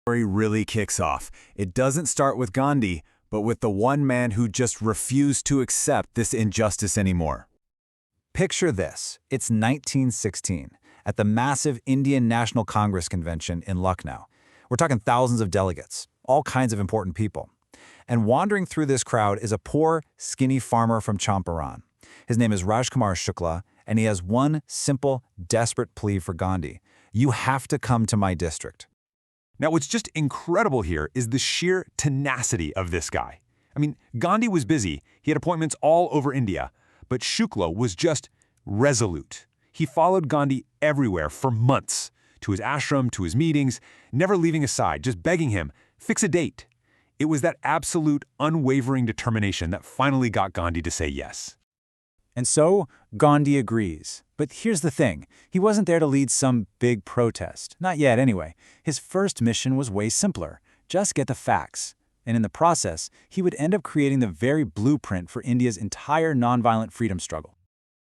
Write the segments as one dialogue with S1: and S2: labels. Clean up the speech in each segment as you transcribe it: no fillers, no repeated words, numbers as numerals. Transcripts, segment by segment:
S1: Story really kicks off. It doesn't start with Gandhi, but with the one man who just refused to accept this injustice anymore. Picture this. It's 1916, at the massive Indian National Congress convention in Lucknow. We're talking thousands of delegates, all kinds of important people. And wandering through this crowd is a poor, skinny farmer from Champaran. His name is Rajkumar Shukla, and he has one simple, desperate plea for Gandhi. You have to come to my district.
S2: Now, what's just incredible here is the sheer tenacity of this guy. I mean, Gandhi was busy. He had appointments all over India. But Shukla was just resolute. He followed Gandhi everywhere for months, to his ashram, to his meetings, never leaving his side, just begging him, fix a date. It was that absolute, unwavering determination that finally got Gandhi to say yes.
S1: And so, Gandhi agrees. But here's the thing, he wasn't there to lead some big protest. Not yet, anyway. His first mission was way simpler. Just get the facts. And in the process, he would end up creating the very blueprint for India's entire nonviolent freedom struggle.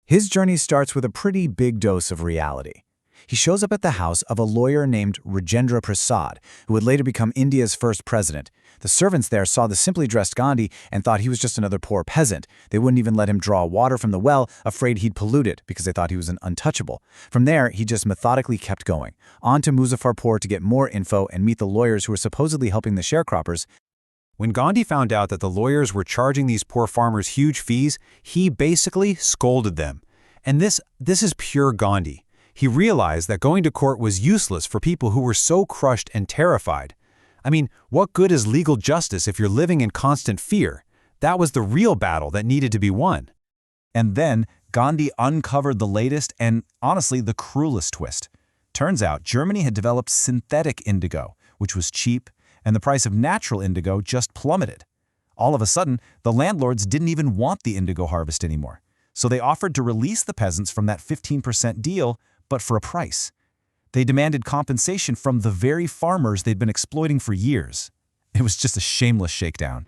S1: His journey starts with a pretty big dose of reality. He shows up at the house of a lawyer named Rajendra Prasad, who would later become India's first president. The servants there saw the simply dressed Gandhi and thought he was just another poor peasant. They wouldn't even let him draw water from the well, afraid he'd pollute it because they thought he was an untouchable. From there, he just methodically kept going, on to Muzaffarpur to get more info and meet the lawyers who were supposedly helping the sharecroppers. When Gandhi found out that the lawyers were charging these poor farmers huge fees, he basically scolded them. And this is pure Gandhi. He realized that going to court was useless for people who were so crushed and terrified. I mean, what good is legal justice if you're living in constant fear? That was the real battle that needed to be won. And then Gandhi uncovered the latest and, honestly, the cruelest twist. Turns out Germany had developed synthetic indigo, which was cheap, and the price of natural indigo just plummeted. All of a sudden, the landlords didn't even want the indigo harvest anymore. So they offered to release the peasants from that 15% deal, but for a price. They demanded compensation from the very farmers they'd been exploiting for years. It was just a shameless shakedown.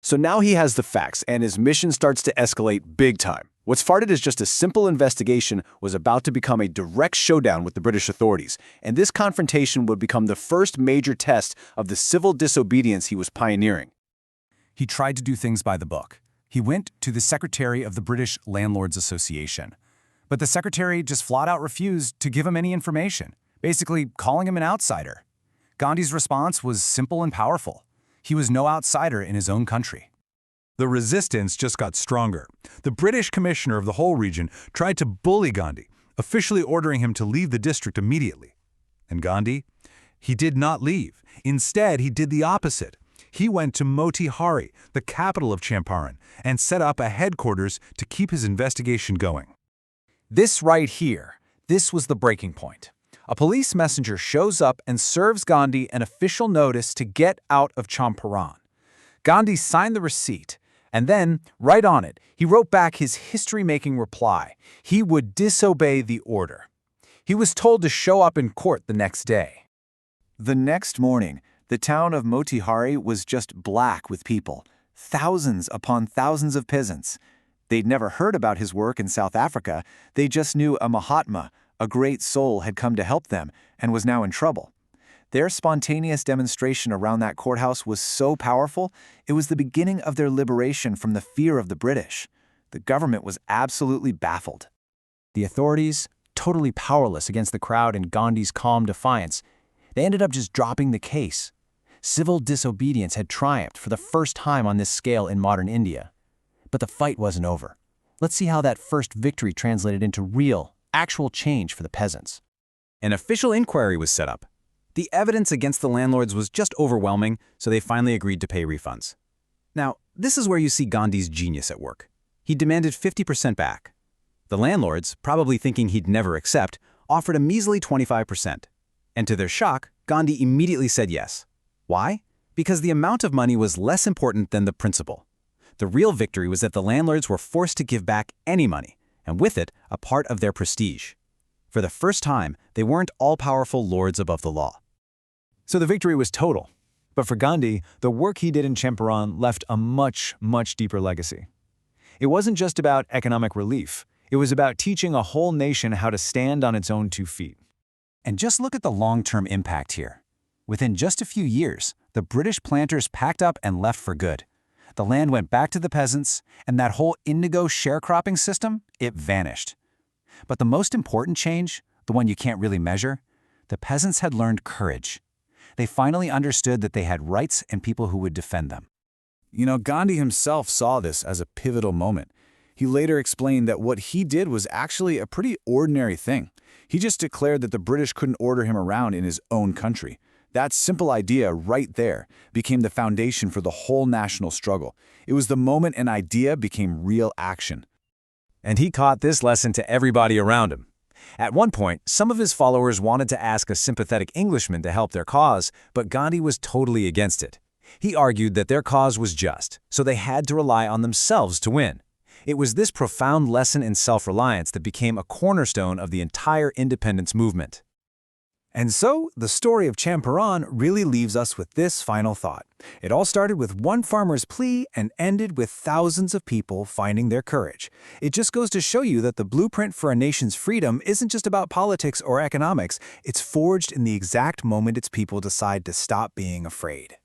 S3: So now he has the facts, and his mission starts to escalate big time. What started as just a simple investigation was about to become a direct showdown with the British authorities, and this confrontation would become the first major test of the civil disobedience he was pioneering.
S1: He tried to do things by the book. He went to the secretary of the British Landlords Association. But the secretary just flat out refused to give him any information, basically calling him an outsider. Gandhi's response was simple and powerful. He was no outsider in his own country.
S2: The resistance just got stronger. The British commissioner of the whole region tried to bully Gandhi, officially ordering him to leave the district immediately. And Gandhi? He did not leave. Instead, he did the opposite. He went to Motihari, the capital of Champaran, and set up a headquarters to keep his investigation going.
S1: This right here, this was the breaking point. A police messenger shows up and serves Gandhi an official notice to get out of Champaran. Gandhi signed the receipt, and then, right on it, he wrote back his history-making reply. He would disobey the order. He was told to show up in court the next day.
S3: The next morning, the town of Motihari was just black with people, thousands upon thousands of peasants. They'd never heard about his work in South Africa. They just knew a Mahatma, a great soul, had come to help them and was now in trouble. Their spontaneous demonstration around that courthouse was so powerful, it was the beginning of their liberation from the fear of the British. The government was absolutely baffled.
S1: The authorities, totally powerless against the crowd and Gandhi's calm defiance, they ended up just dropping the case. Civil disobedience had triumphed for the first time on this scale in modern India. But the fight wasn't over. Let's see how that first victory translated into real, actual change for the peasants. An official inquiry was set up. The evidence against the landlords was just overwhelming, so they finally agreed to pay refunds. Now, this is where you see Gandhi's genius at work. He demanded 50% back. The landlords, probably thinking he'd never accept, offered a measly 25%. And to their shock, Gandhi immediately said yes. Why? Because the amount of money was less important than the principle. The real victory was that the landlords were forced to give back any money, and with it, a part of their prestige. For the first time, they weren't all-powerful lords above the law. So the victory was total. But for Gandhi, the work he did in Champaran left a much, much deeper legacy. It wasn't just about economic relief. It was about teaching a whole nation how to stand on its own 2 feet. And just look at the long-term impact here. Within just a few years, the British planters packed up and left for good. The land went back to the peasants, and that whole indigo sharecropping system, it vanished. But the most important change, the one you can't really measure, the peasants had learned courage. They finally understood that they had rights and people who would defend them.
S3: You know, Gandhi himself saw this as a pivotal moment. He later explained that what he did was actually a pretty ordinary thing. He just declared that the British couldn't order him around in his own country. That simple idea right there became the foundation for the whole national struggle. It was the moment an idea became real action.
S1: And he taught this lesson to everybody around him. At one point, some of his followers wanted to ask a sympathetic Englishman to help their cause, but Gandhi was totally against it. He argued that their cause was just, so they had to rely on themselves to win. It was this profound lesson in self-reliance that became a cornerstone of the entire independence movement. And so, the story of Champaran really leaves us with this final thought. It all started with one farmer's plea and ended with thousands of people finding their courage. It just goes to show you that the blueprint for a nation's freedom isn't just about politics or economics. It's forged in the exact moment its people decide to stop being afraid.